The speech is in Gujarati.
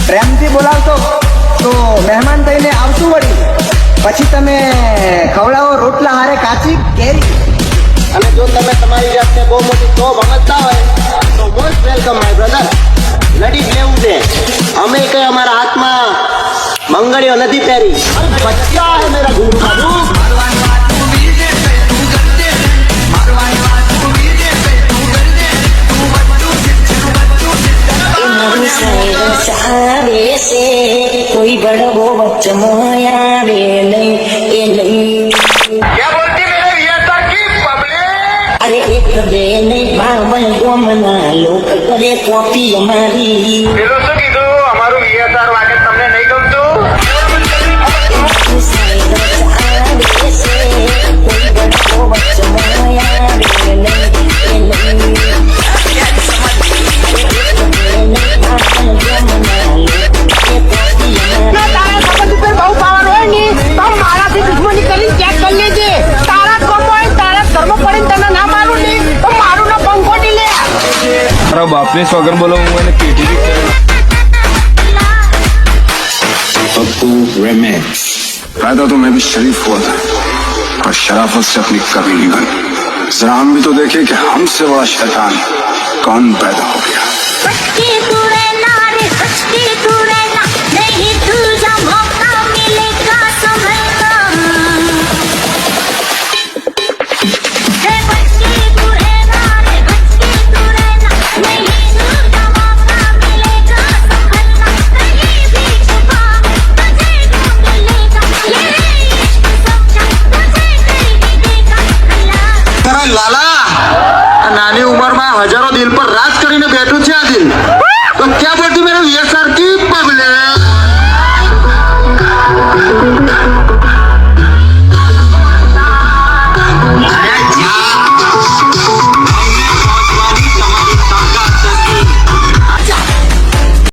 પ્રેમથી બોલાવતો તો મહેમાન થઈને આવશું વળી. પછી તમે ખવડાવો રોટલા હારે કાચી કેરી. અને જો તમે તમારી જાતને બહુ મોટી તો સમજતા હોય તો મોસ્ટ વેલકમ માય બ્રધર. લડી જ લેવું છે. અમે કઈ અમારા હાથમાં મંગળીઓ નથી પહેરી. બચ્ચા હે મેરા ગુરુ બાબુ. कोई बड़ो बच्चों आवे नहीं ए नहीं क्या बोलती मेरे वियता की पब्लिक. अरे एक दे नहीं भावन गोमना लोक करे कॉपी हमारी પેલો શું કીધું અમારું વિયતાર વાગે તમને નહીં ગમતું. कोई बड़ो बच्चों आवे नहीं ए नहीं તારા બાપને સોગન બોલો હું એને પેટી पैदा तो मैं भी शरीफ हुआ था और शराफत से अपनी कभी नहीं बनी. जरा हम भी तो देखे कि हमसे बड़ा शैतान कौन पैदा हो गया. લાલા આ નાની ઉંમરમાં હજારો દિલ પર રાજ કરીને બેઠું છે આ દિલ. તો ક્યાં બોલતી મેરે વિયસાર કી પગલે.